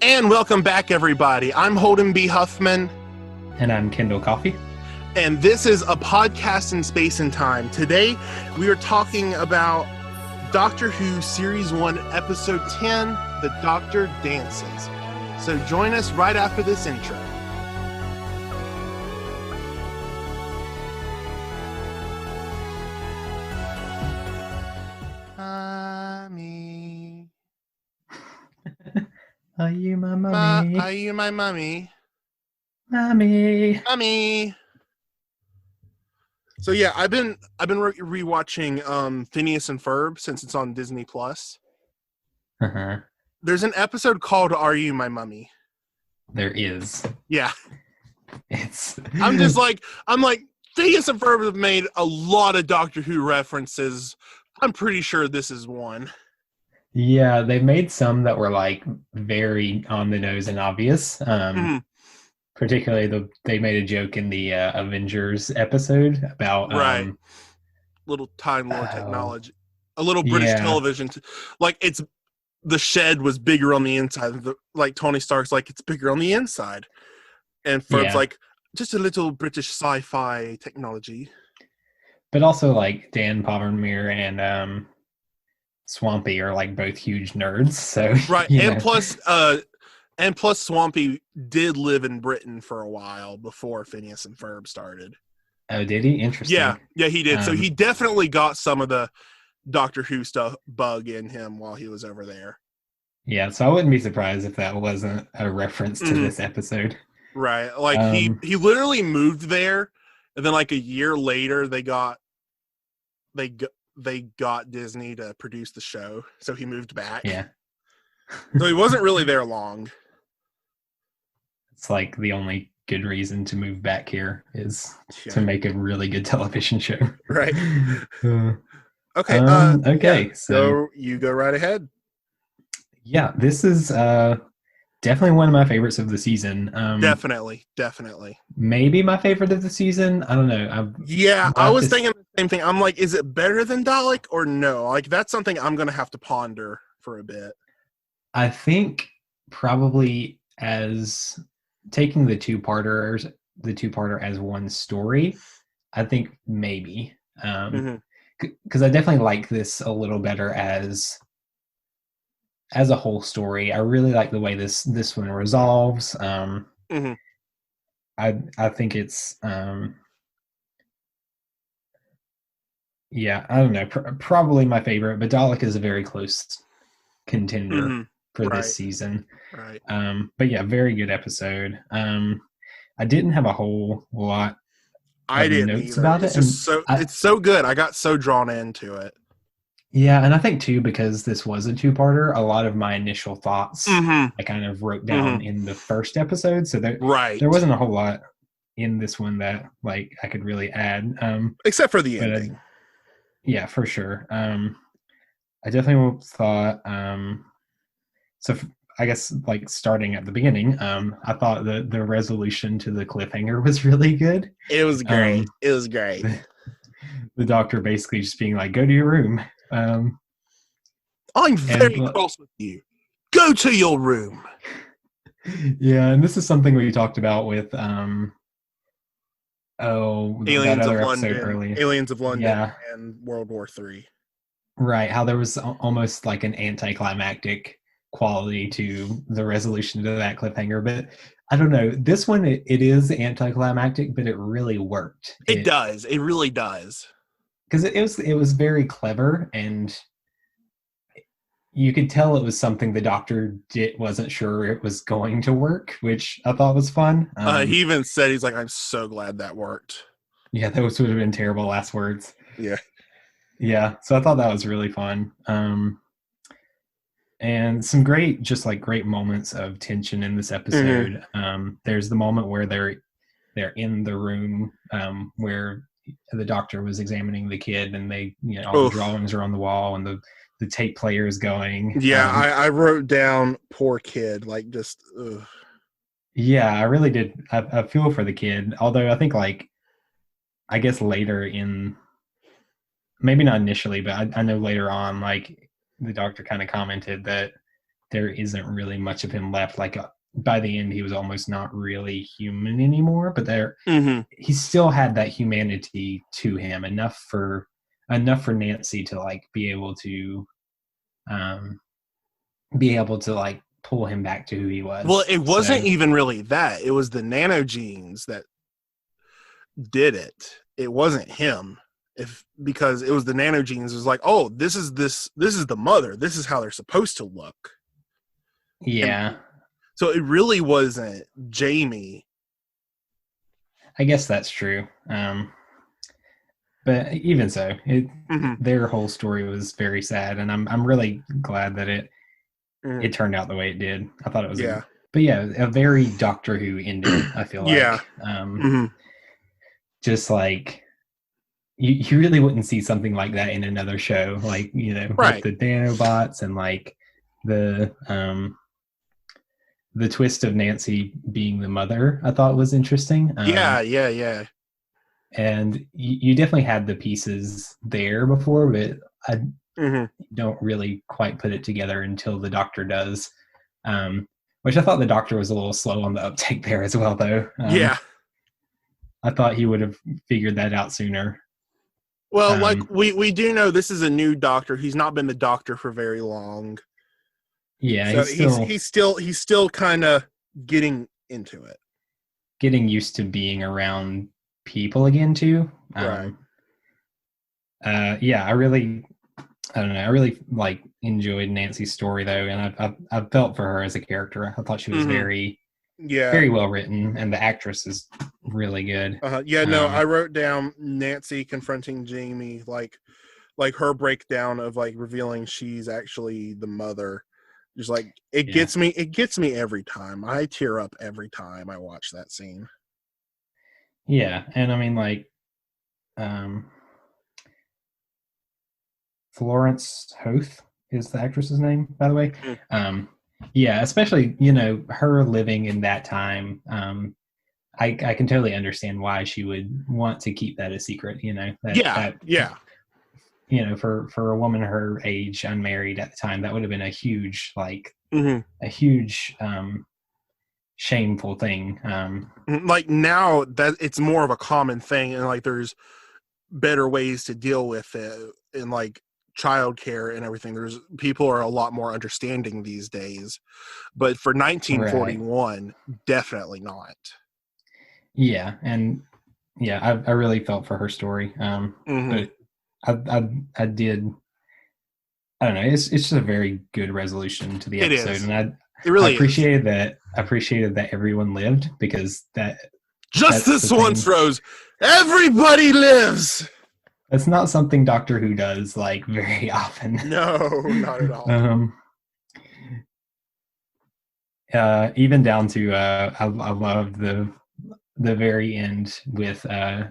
And welcome back, everybody. I'm Holden B. Huffman, And I'm Kendal Coffee. and this is a podcast in space and time. Today, we are talking about Doctor Who Series 1, Episode 10, The Doctor Dances. So join us right after this intro. Mommy. Are you my mummy? Are you my mummy? Mommy. Mummy. So yeah, I've been rewatching Phineas and Ferb since it's on Disney Plus. Uh-huh. There's an episode called "Are You My Mummy?" There is. Yeah, It's. I'm like Phineas and Ferb have made a lot of Doctor Who references. I'm pretty sure this is one. Yeah, they made some that were like very on the nose and obvious. Particularly they made a joke in the Avengers episode about Right. Little Time Lord oh, technology, a little British yeah. television. Like the shed was bigger on the inside. Like Tony Stark's like it's bigger on the inside, and Ferb's Yeah. like just a little British sci-fi technology. But also like Dan Povenmire and Swampy are like both huge nerds. So Right, you and know. plus Swampy did live in Britain for a while before Phineas and Ferb started. Oh, did he? Interesting. Yeah, he did. So he definitely got some of the Doctor Who stuff bug in him while he was over there. Yeah, so I wouldn't be surprised if that wasn't a reference to this episode. Right, like he literally moved there, and then like a year later they got Disney to produce the show, so he moved back. Yeah. So he wasn't really there long. It's like the only good reason to move back here is Yeah. to make a really good television show. Right. Uh, Okay. okay. Yeah, So you go right ahead. yeah, this is definitely one of my favorites of the season. Definitely. Maybe my favorite of the season. I don't know. Yeah, I was thinking the same thing. I'm like, is it better than Dalek or no? Like, that's something I'm going to have to ponder for a bit. I think probably as taking the two-parter as one story, I think maybe. Because I definitely like this a little better as a whole story. I really like the way this one resolves. I think it's yeah, I don't know, probably my favorite, but Dalek is a very close contender for this season. Right. But yeah, very good episode. I didn't have a whole lot I didn't notes either. about It's it. just it's so good. I got so drawn into it. Yeah, and I think too, because this was a two-parter, a lot of my initial thoughts I kind of wrote down in the first episode. So there wasn't a whole lot in this one that like I could really add. Except for the ending. Yeah, for sure. I definitely thought I guess like starting at the beginning, I thought the resolution to the cliffhanger was really good. It was great. The doctor basically just being like, "Go to your room." I'm very cross with you. Go to your room. Yeah, and this is something we talked about with Aliens of London, yeah. and World War III. Right, how there was almost like an anticlimactic quality to the resolution to that cliffhanger, but I don't know. This one, it is anticlimactic, but it really worked. It does. It really does. Because it was very clever, and you could tell it was something the doctor wasn't sure it was going to work, which I thought was fun. He even said, he's like, I'm so glad that worked. Yeah, those would have been terrible last words. Yeah. Yeah, so I thought that was really fun. And some great moments of tension in this episode. There's the moment where they're in the room where the doctor was examining the kid, and all the drawings are on the wall, and the tape player is going. Yeah, I wrote down poor kid, like just. Ugh. Yeah, I really did. I feel for the kid, although I think I guess later in, maybe not initially, but I know later on, like the doctor kind of commented that there isn't really much of him left. Like by the end, he was almost not really human anymore. But he still had that humanity to him, enough for Nancy to like be able to like pull him back to who he was. Well, it wasn't even really that. It was the nanogenes that did it. It wasn't him. Because it was the nanogenes. It was like, oh, this is the mother. This is how they're supposed to look. Yeah. And so it really wasn't Jamie. I guess that's true. But even so, their whole story was very sad, and I'm really glad that it turned out the way it did. I thought it was a very Doctor Who ending, I feel like. Yeah. Just like you really wouldn't see something like that in another show, like, you know, right. with the nanobots and like the twist of Nancy being the mother. I thought was interesting. Yeah. And you definitely had the pieces there before, but I don't really quite put it together until the Doctor does. Which I thought the Doctor was a little slow on the uptake there as well, though. Yeah. I thought he would have figured that out sooner. Well, like we do know this is a new Doctor. He's not been the Doctor for very long. Yeah, so he's still kind of getting into it, getting used to being around people again too. Right. Yeah, I really like enjoyed Nancy's story though, and I felt for her as a character. I thought she was very well written, and the actress is really good. I wrote down Nancy confronting Jamie, like her breakdown of like revealing she's actually the mother. Just like it gets me every time. I tear up every time I watch that scene. Yeah, and I mean, like, Florence Hoth is the actress's name, by the way. Yeah, especially, you know, her living in that time. I can totally understand why she would want to keep that a secret. You know, you know, for a woman her age, unmarried at the time, that would have been a huge, like, a huge shameful thing. Like now that it's more of a common thing, and like there's better ways to deal with it, in like childcare and everything. There's people are a lot more understanding these days, but for 1941, definitely not. Yeah, and yeah, I really felt for her story. But I did. I don't know. It's just a very good resolution to the episode, and I appreciated that. I appreciated that everyone lived, because Justice once rose. Everybody lives. That's not something Doctor Who does like very often. No, not at all. Even down to I love the very end with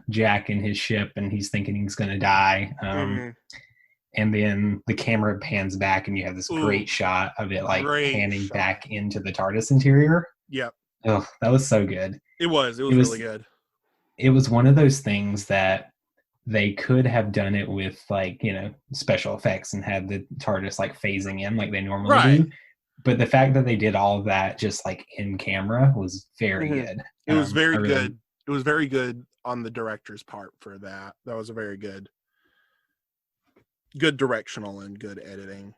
Jack in his ship, and he's thinking he's going to die. And then the camera pans back, and you have this great shot of it, like panning back into the TARDIS interior. Yep. Oh, that was so good. It was really good. It was one of those things that they could have done it with, like, you know, special effects and had the TARDIS like phasing in like they normally do. But the fact that they did all of that just like in camera was very good. It was very good. It was very good on the director's part for that. That was a very good directional and good editing.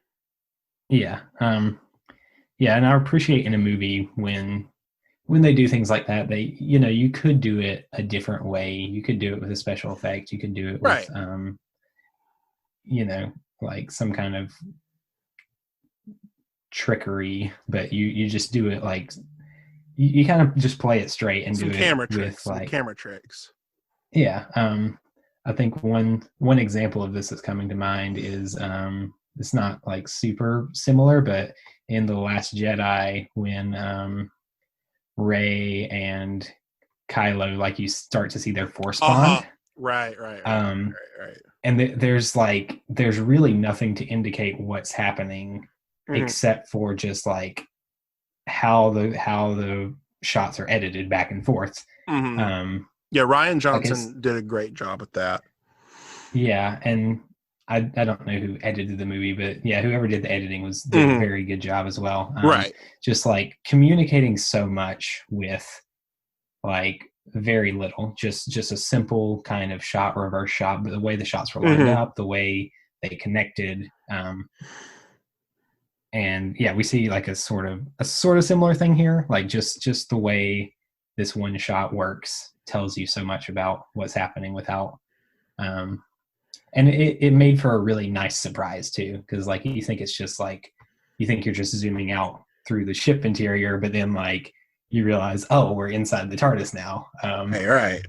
Yeah. Yeah, and I appreciate in a movie when they do things like that, they, you know, you could do it a different way. You could do it with a special effect. You could do it with, you know, like some kind of trickery, but you just do it like, you kind of just play it straight and do it with like camera tricks. Yeah. I think one example of this that's coming to mind is, it's not like super similar, but in The Last Jedi, when Rey and Kylo, like, you start to see their Force bond. Right. And there's really nothing to indicate what's happening except for just like how the shots are edited back and forth. Yeah, Ryan Johnson did a great job at that. Yeah, and I don't know who edited the movie, but yeah, whoever did the editing did a very good job as well. Right. Just like communicating so much with like very little, just a simple kind of shot, reverse shot, but the way the shots were lined up, the way they connected. And yeah, we see like a sort of similar thing here. Like just the way this one shot works tells you so much about what's happening without, and it made for a really nice surprise too, because like you think it's just like you think you're just zooming out through the ship interior, but then like you realize, oh, we're inside the TARDIS now. Hey, right.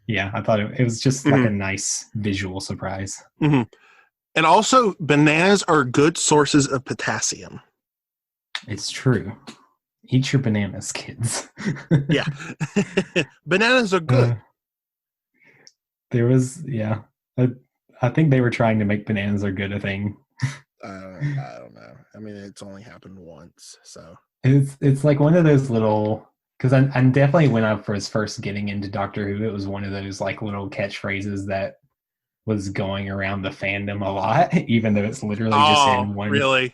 Yeah, I thought it was just like a nice visual surprise. And also, bananas are good sources of potassium. It's true. Eat your bananas, kids. Yeah. Bananas are good. There was, yeah. I think they were trying to make bananas are good a thing. I don't know. I mean, it's only happened once, so. It's like one of those little, because I'm definitely, when I was first getting into Doctor Who, it was one of those like little catchphrases that was going around the fandom a lot, even though it's literally just in one. Really?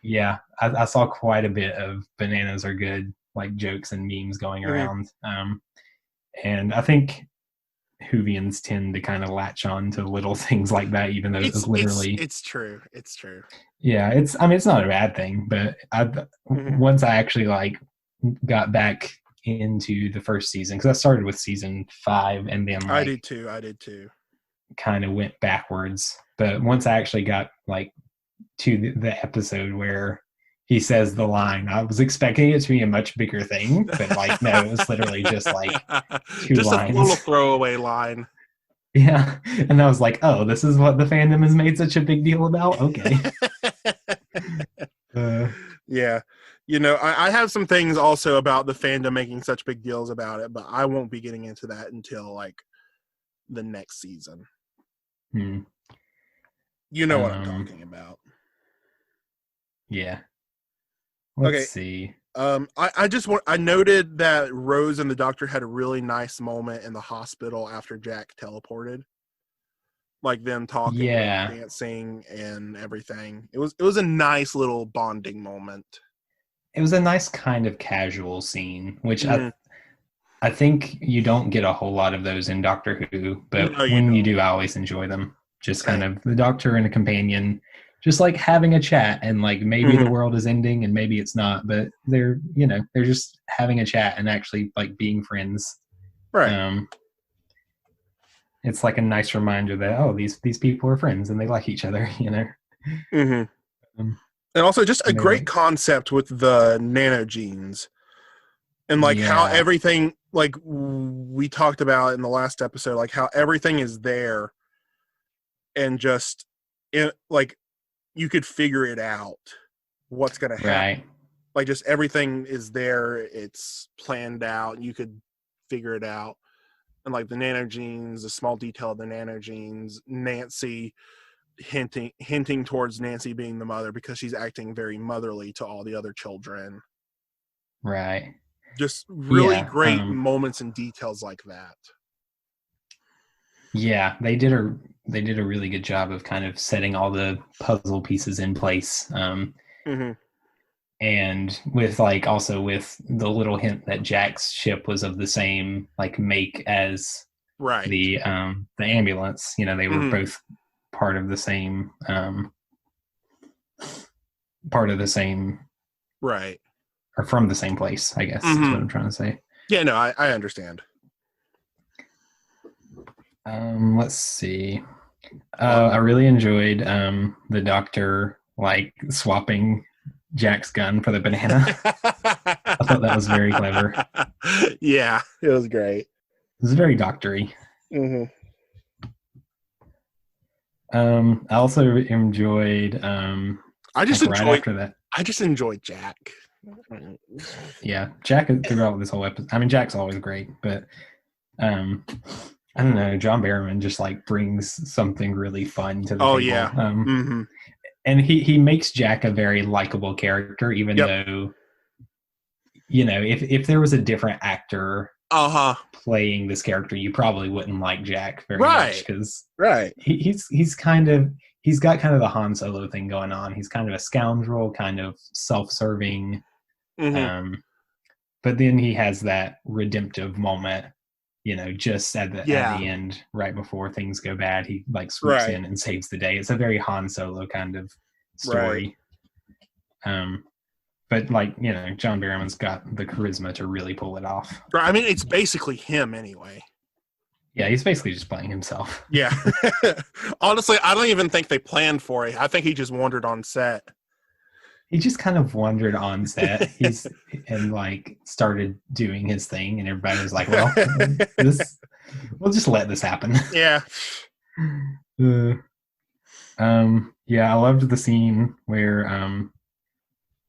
Yeah, I saw quite a bit of bananas are good like jokes and memes going around, and I think Whovians tend to kind of latch on to little things like that, even though it's literally. It's true. Yeah, it's not a bad thing, but once I actually like got back into the first season, because I started with season 5, and then like, I did too. Kind of went backwards, but once I actually got like to the episode where he says the line, I was expecting it to be a much bigger thing, but like no, it was literally just like 2 just lines. A little throwaway line. Yeah, and I was like, oh, this is what the fandom has made such a big deal about? Okay. Yeah. You know, I have some things also about the fandom making such big deals about it, but I won't be getting into that until like the next season. You know what I'm talking about. Yeah. Let's see. I noted that Rose and the Doctor had a really nice moment in the hospital after Jack teleported. Like them talking, dancing, and everything. It was a nice little bonding moment. It was a nice kind of casual scene, which I think you don't get a whole lot of those in Doctor Who, but when you do, I always enjoy them. Just kind of the Doctor and a companion, just like having a chat, and like maybe the world is ending and maybe it's not, but they're just having a chat and actually like being friends. Right. It's like a nice reminder that these people are friends and they like each other, And also just a great concept with the nanogenes. And like how everything, like we talked about in the last episode, like how everything is there and just like you could figure it out what's going to happen. Right. Like just everything is there. It's planned out. You could figure it out. And like the nanogenes, the small detail of the nanogenes, Nancy hinting towards Nancy being the mother because she's acting very motherly to all the other children. Right. Just really great moments and details like that. Yeah, they did a really good job of kind of setting all the puzzle pieces in place. And with like also with the little hint that Jack's ship was of the same like make as the ambulance. They were both part of the same right. Or from the same place, I guess is what I'm trying to say. Yeah, no, I understand. Let's see. I really enjoyed the Doctor like swapping Jack's gun for the banana. I thought that was very clever. Yeah, it was great. It was very doctory. I also enjoyed. I just enjoyed Jack. Yeah, Jack throughout this whole episode. I mean, Jack's always great, but I don't know. John Barrowman just like brings something really fun to the table. Yeah. And he makes Jack a very likable character, even though, if there was a different actor playing this character, you probably wouldn't like Jack very Right. much, because Right. he's got kind of the Han Solo thing going on. He's kind of a scoundrel, kind of self-serving, but then he has that redemptive moment, just at the end, right before things go bad. He like swoops in and saves the day. It's a very Han Solo kind of story. But like, John Barrowman's got the charisma to really pull it off. I mean, it's basically him anyway. Yeah, he's basically just playing himself. Yeah. Honestly, I don't even think they planned for it. I think he just wandered on set. He just kind of wandered on set. And like started doing his thing, and everybody was like, "Well, we'll just let this happen." Yeah. Yeah, I loved the scene where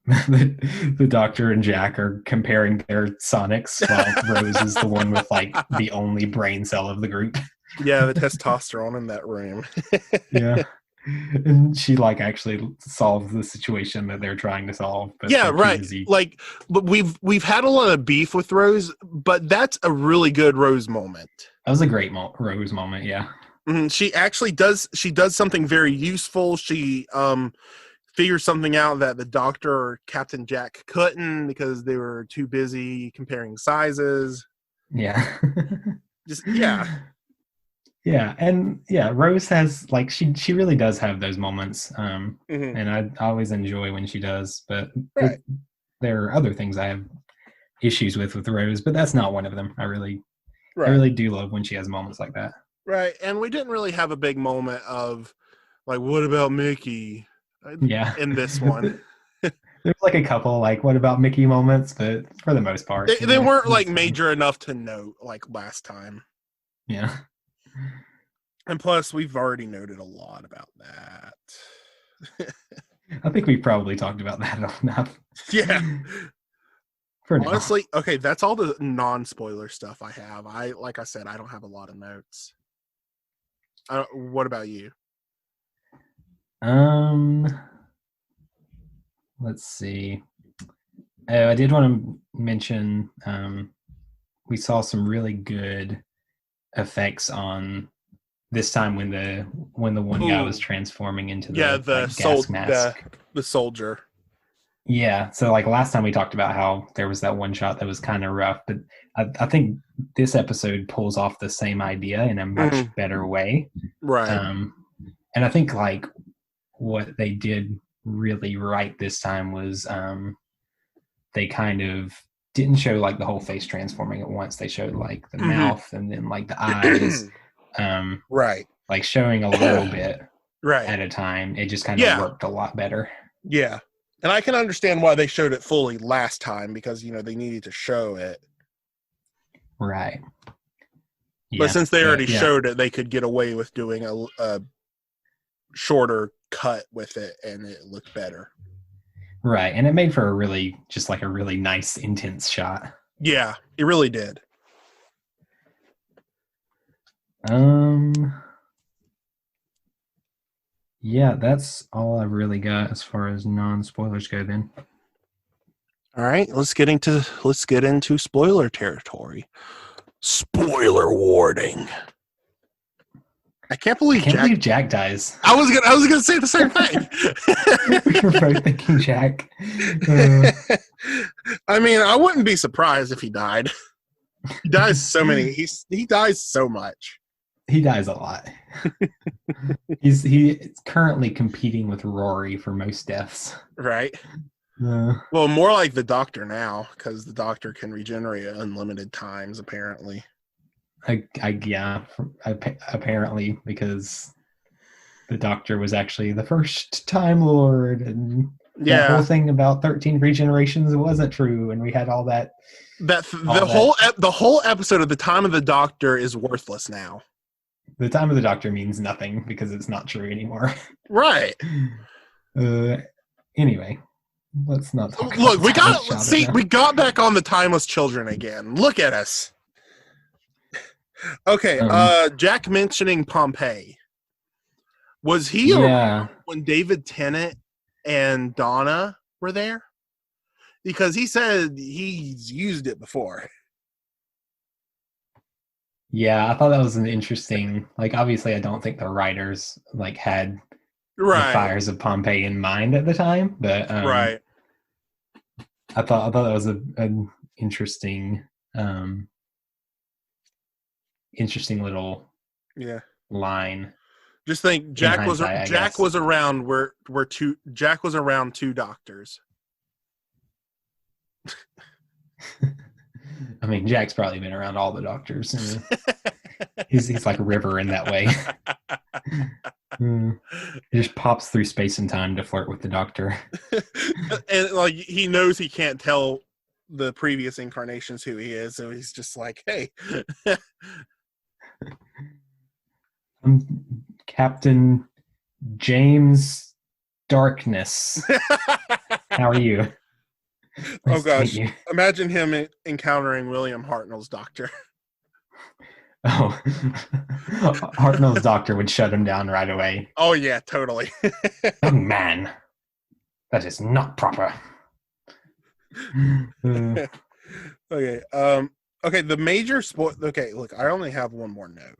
the Doctor and Jack are comparing their Sonics, while Rose is the one with like the only brain cell of the group. Yeah, the testosterone in that room. Yeah. And she like actually solves the situation that they're trying to solve. But yeah, right. Like we've had a lot of beef with Rose, but that's a really good Rose moment. That was a great Rose moment. Yeah. Mm-hmm. She actually does something very useful. She figures something out that the Doctor or Captain Jack couldn't, because they were too busy comparing sizes. Yeah. Yeah, and Rose has like she really does have those moments, and I always enjoy when she does. But there are other things I have issues with Rose, but that's not one of them. I really do love when she has moments like that. Right, and we didn't really have a big moment of like, what about Mickey? Yeah, in this one. There's like a couple like, what about Mickey moments, but for the most part, they weren't like major enough to note like last time. Yeah. And plus, we've already noted a lot about that. I think we probably talked about that enough. Yeah. Honestly, now. Okay, that's all the non-spoiler stuff I have. Like I said, I don't have a lot of notes. What about you? Let's see. I did want to mention we saw some really good effects on this time when the one guy was transforming into the gas mask. The soldier. Yeah, so like last time we talked about how there was that one shot that was kind of rough, but I think this episode pulls off the same idea in a much better way. Right. And I think like what they did really right this time was they kind of didn't show like the whole face transforming at once. They showed like the mouth and then like the eyes. Right. Like showing a little bit right at a time. It just kind of worked a lot better. Yeah. And I can understand why they showed it fully last time, because, they needed to show it. Right. Yeah, but since they already showed it, they could get away with doing a shorter cut with it, and it looked better. Right. And it made for a really nice, intense shot. Yeah, it really did. Yeah, that's all I've really got as far as non-spoilers go then. All right, let's get into spoiler territory. Spoiler warning. I can't believe Jack dies. I was gonna say the same thing. We were both thinking Jack. I mean, I wouldn't be surprised if he died. He dies he dies so much. He dies a lot. He's currently competing with Rory for most deaths. Right. Well, more like the Doctor now, because the Doctor can regenerate at unlimited times, apparently. Apparently, because the Doctor was actually the first Time Lord, and the whole thing about 13 regenerations wasn't true, and we had all that. The whole episode of the Time of the Doctor is worthless now. The Time of the Doctor means nothing because it's not true anymore. Right. Anyway, let's not talk. Look, we got back on the Timeless Children again. Look at us. Okay, Jack mentioning Pompeii. Was he around when David Tennant and Donna were there? Because he said he's used it before. Yeah, I thought that was an interesting. Like, obviously, I don't think the writers like had the Right. fires of Pompeii in mind at the time, but Right. I thought that was an interesting, um, interesting little Yeah. line Just think, in hindsight, I Jack guess. was around where Jack was around two doctors. I mean, Jack's probably been around all the doctors. I mean, he's like a river in that way. He just pops through space and time to flirt with the doctor. And like he knows he can't tell the previous incarnations who he is, so he's just like, hey. I'm Captain James Darkness. How are you? Oh Nice to meet gosh, you. imagine him encountering William Hartnell's doctor. Oh, Hartnell's doctor would shut him down right away. Oh yeah, totally. Young man, that is not proper. Okay. Okay. The major sport. Okay. Look, I only have one more note.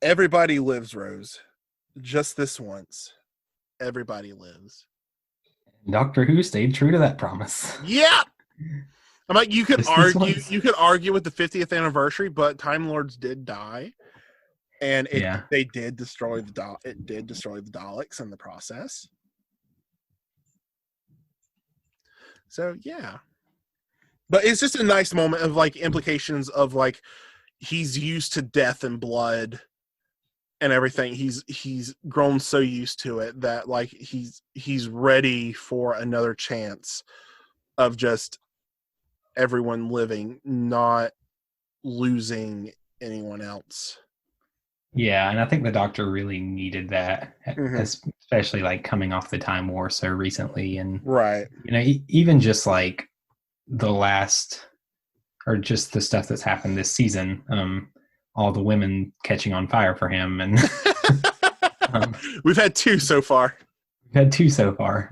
Everybody lives, Rose. Just this once. Everybody lives. Doctor Who stayed true to that promise. Yeah. I'm like, you could Just this argue. once. You could argue with the 50th anniversary, but Time Lords did die, and they did destroy it did destroy the Daleks in the process. So yeah. But it's just a nice moment of like implications of like he's used to death and blood and everything. He's grown so used to it that like he's ready for another chance of just everyone living, not losing anyone else. Yeah, and I think the Doctor really needed that, especially like coming off the Time War so recently, and Right. Even just like the last, or just the stuff that's happened this season. All the women catching on fire for him, and we've had two so far. We've had two so far.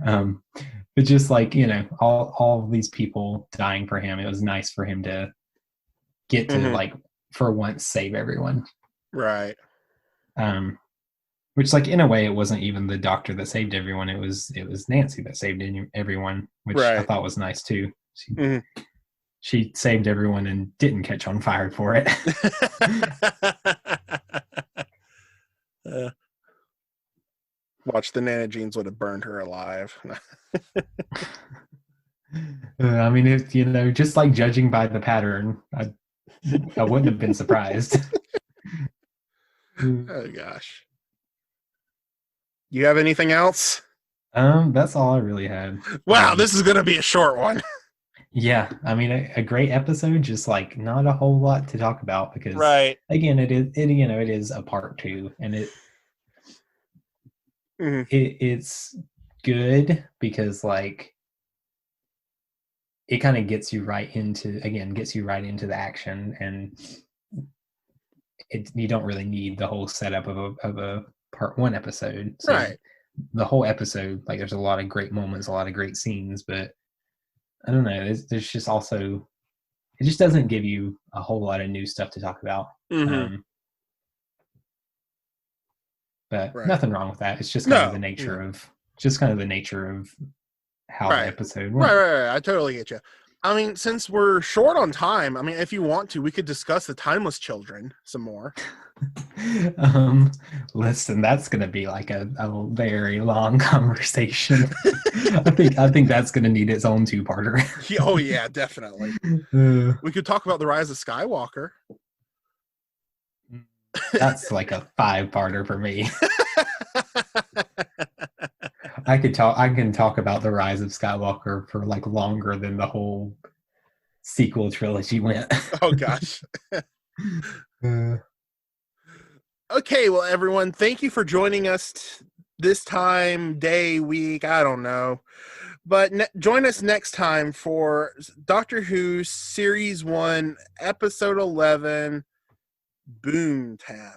But just like all these people dying for him, it was nice for him to get to like for once save everyone. Right. Which like in a way it wasn't even the Doctor that saved everyone. It was Nancy that saved everyone, which I thought was nice too. She saved everyone and didn't catch on fire for it. Watch, the Nana Jeans would have burned her alive. I mean, if just like judging by the pattern, I wouldn't have been surprised. Oh gosh. You have anything else? That's all I really had. Wow, this is gonna be a short one. Yeah, I mean, a great episode, just like not a whole lot to talk about because, again, it is a part 2, and it's good because like it kind of gets you right into the action, and you don't really need the whole setup of a part 1 episode. So the whole episode, like, there's a lot of great moments, a lot of great scenes, but I don't know. There's just also, it just doesn't give you a whole lot of new stuff to talk about. But nothing wrong with that. It's just kind of the nature of how the episode went. Right. I totally get you. I mean, since we're short on time, I mean, if you want to, we could discuss the Timeless Children some more. Listen, that's going to be like a very long conversation. I think that's going to need its own 2-parter. Oh yeah, definitely. We could talk about the rise of Skywalker. That's like a 5-parter for me. I can talk about the rise of Skywalker for like longer than the whole sequel trilogy went. Oh gosh. Okay, well, everyone, thank you for joining us this time, day, week, I don't know. But join us next time for Doctor Who Series 1, Episode 11, Boomtown.